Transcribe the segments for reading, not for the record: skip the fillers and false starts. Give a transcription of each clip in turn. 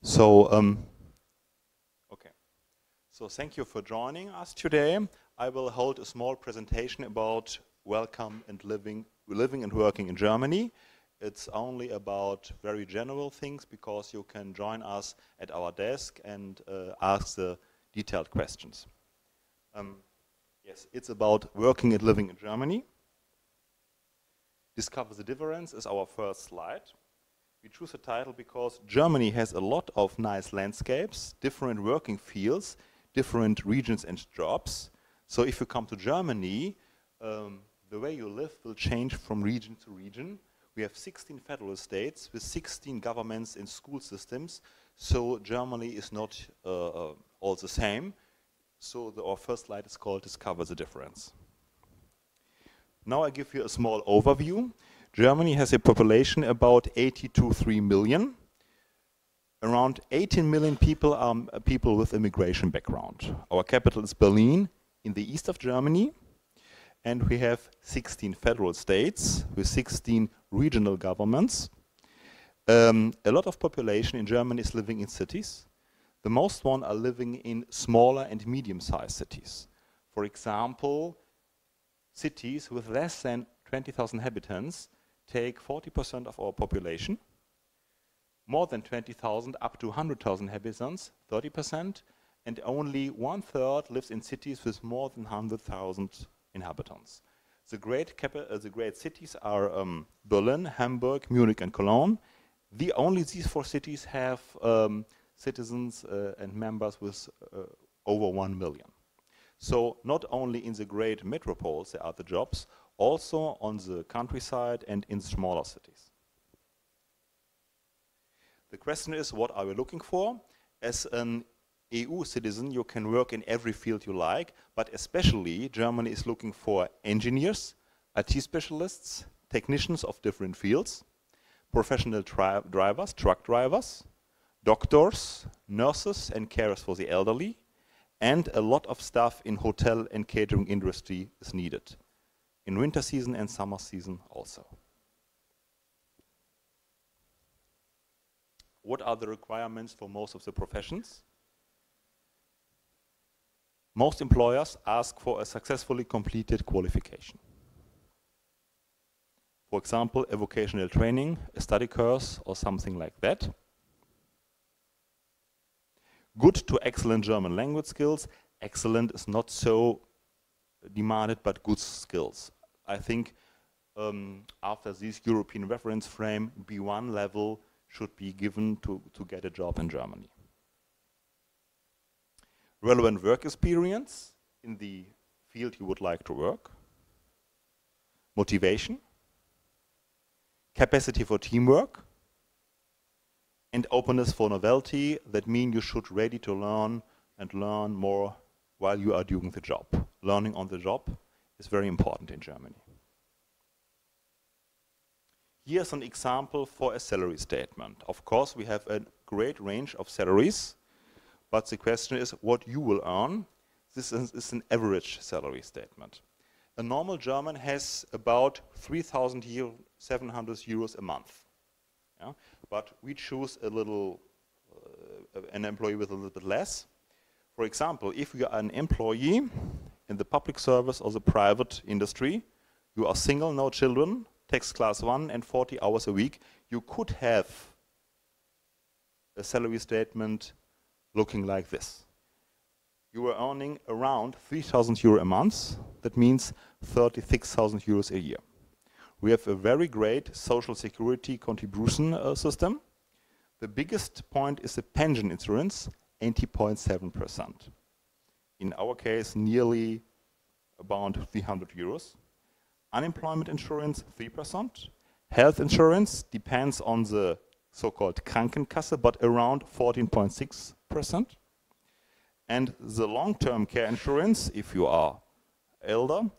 So, okay. So thank you for joining us today. I will hold a small presentation about welcome and living and working in Germany. It's only about very general things because you can join us at our desk and ask the detailed questions. Yes, it's about working and living in Germany. Discover the difference is our first slide. We choose the title because Germany has a lot of nice landscapes, different working fields, different regions and jobs. So if you come to Germany, the way you live will change from region to region. We have 16 federal states with 16 governments and school systems. So Germany is not all the same. So our first slide is called Discover the Difference. Now I give you a small overview. Germany has a population about 83 million. Around 18 million people are people with immigration background. Our capital is Berlin in the east of Germany. And we have 16 federal states with 16 regional governments. A lot of population in Germany is living in cities. The most one are living in smaller and medium-sized cities. For example, cities with less than 20,000 inhabitants take 40% of our population. More than 20,000 up to 100,000 inhabitants, 30%. And only 1/3 lives in cities with more than 100,000 inhabitants. The great cities are Berlin, Hamburg, Munich and Cologne. Only these 4 cities have citizens and members with over 1 million. So not only in the great metropoles there are the jobs, also on the countryside and in smaller cities. The question is, what are we looking for? As an EU citizen, you can work in every field you like, but especially Germany is looking for engineers, IT specialists, technicians of different fields, professional drivers, truck drivers, doctors, nurses and carers for the elderly, and a lot of stuff in hotel and catering industry is needed. In winter season and summer season also. What are the requirements for most of the professions? Most employers ask for a successfully completed qualification. For example, a vocational training, a study course, or something like that. Good to excellent German language skills. Excellent is not so demanded, but good skills. I think after this European reference frame, B1 level should be given to get a job in Germany. Relevant work experience in the field you would like to work. Motivation. Capacity for teamwork. And openness for novelty. That means you should ready to learn and learn more while you are doing the job. Learning on the job is very important in Germany. Here's an example for a salary statement. Of course, we have a great range of salaries. But the question is what you will earn. This is an average salary statement. A normal German has about 3,700 euros a month. Yeah? But we choose a little, an employee with a little bit less. For example, if you are an employee in the public service or the private industry, you are single, no children, tax class 1 and 40 hours a week, you could have a salary statement looking like this. You are earning around 3,000 euro a month. That means 36,000 euros a year. We have a very great social security contribution system. The biggest point is the pension insurance, 80.7%. In our case, nearly about 300 euros. Unemployment insurance, 3%. Health insurance depends on the so-called Krankenkasse, but around 14.6%. And the long-term care insurance, if you are elder,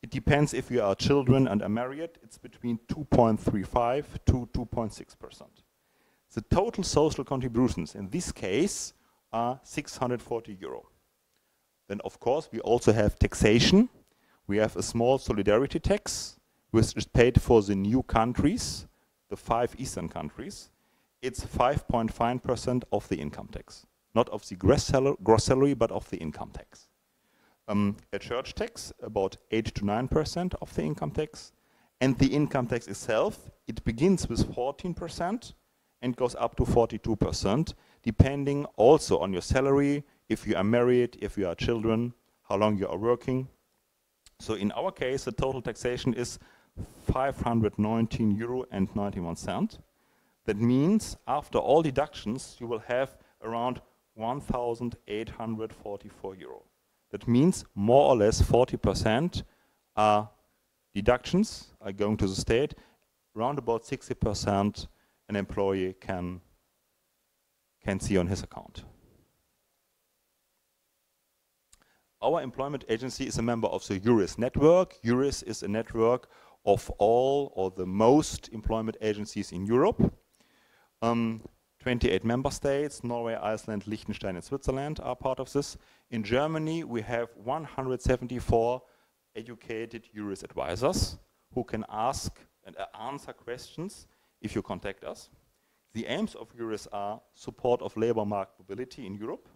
it depends if you are children and are married, it's between 2.35 to 2.6%. The total social contributions in this case are 640 euro. Then of course we also have taxation. We have a small solidarity tax, which is paid for the new countries, the 5 Eastern countries. it's 5.5% of the income tax. Not of the gross salary, but of the income tax. A church tax, about 8 to 9% of the income tax. And the income tax itself, it begins with 14% and goes up to 42%, depending also on your salary, if you are married, if you are children, how long you are working. So in our case, the total taxation is €519.91. That means after all deductions, you will have around €1,844. That means more or less 40% are deductions, are going to the state. Around about 60% an employee can see on his account. Our employment agency is a member of the EURES network. EURES is a network of all or the most employment agencies in Europe. 28 member states, Norway, Iceland, Liechtenstein and Switzerland are part of this. In Germany we have 174 educated EURES advisors who can ask and answer questions if you contact us. The aims of EURES are support of labor market mobility in Europe,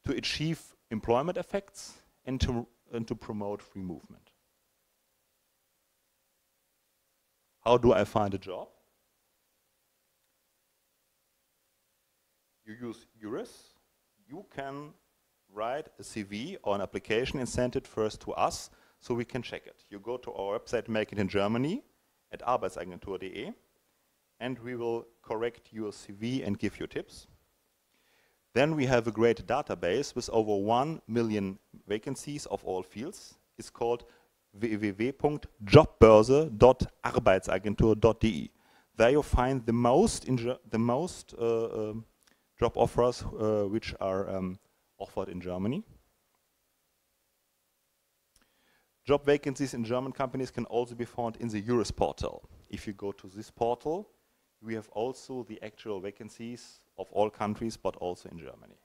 to achieve employment effects and to promote free movement. How do I find a job? You use EURES. You can write a CV or an application and send it first to us so we can check it. You go to our website, Make It in Germany, at arbeitsagentur.de, and we will correct your CV and give you tips. Then we have a great database with over 1 million vacancies of all fields. It's called www.jobbörse.arbeitsagentur.de. There you find the most job offers which are offered in Germany. Job vacancies in German companies can also be found in the EURES portal. If you go to this portal, we have also the actual vacancies of all countries, but also in Germany.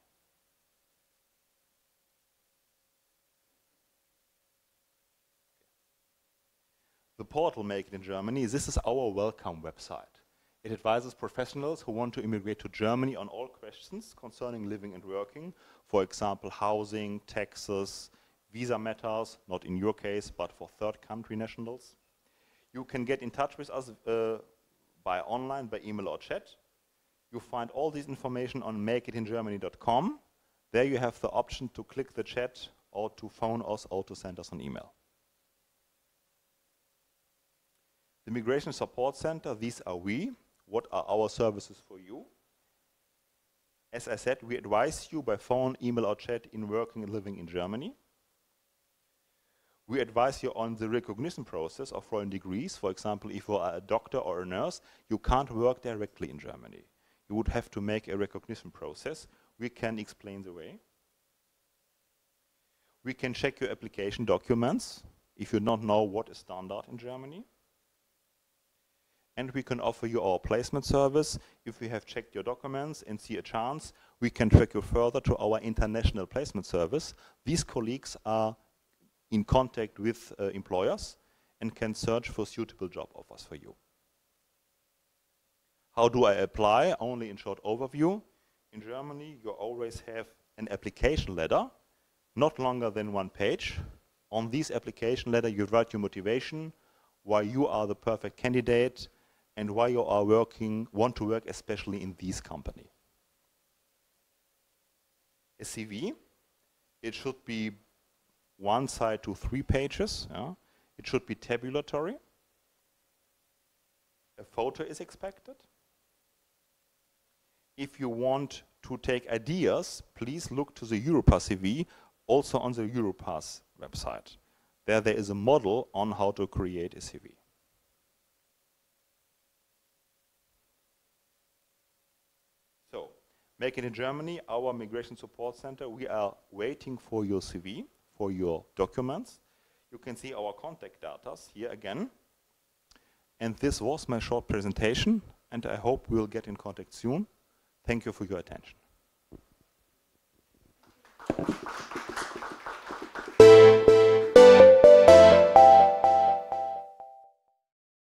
The portal Make It in Germany, this is our welcome website. It advises professionals who want to immigrate to Germany on all questions concerning living and working. For example, housing, taxes, visa matters, not in your case, but for third country nationals. You can get in touch with us by online, by email or chat. You find all this information on makeitingermany.com. There you have the option to click the chat or to phone us or to send us an email. The Migration Support Center, these are we. What are our services for you? As I said, we advise you by phone, email or chat in working and living in Germany. We advise you on the recognition process of foreign degrees. For example, if you are a doctor or a nurse, you can't work directly in Germany. You would have to make a recognition process. We can explain the way. We can check your application documents if you don't know what is standard in Germany. And we can offer you our placement service. If we have checked your documents and see a chance, we can track you further to our international placement service. These colleagues are in contact with employers and can search for suitable job offers for you. How do I apply? Only in short overview. In Germany, you always have an application letter, not longer than 1 page. On this application letter, you write your motivation, why you are the perfect candidate, and why you are want to work especially in this company. A CV, it should be 1 side to 3 pages. Yeah? It should be tabulatory. A photo is expected. If you want to take ideas, please look to the Europass CV, also on the Europass website. There is a model on how to create a CV. So, Make It in Germany, our Migration Support Center, we are waiting for your CV, for your documents. You can see our contact data here again. And this was my short presentation, and I hope we'll get in contact soon. Thank you for your attention.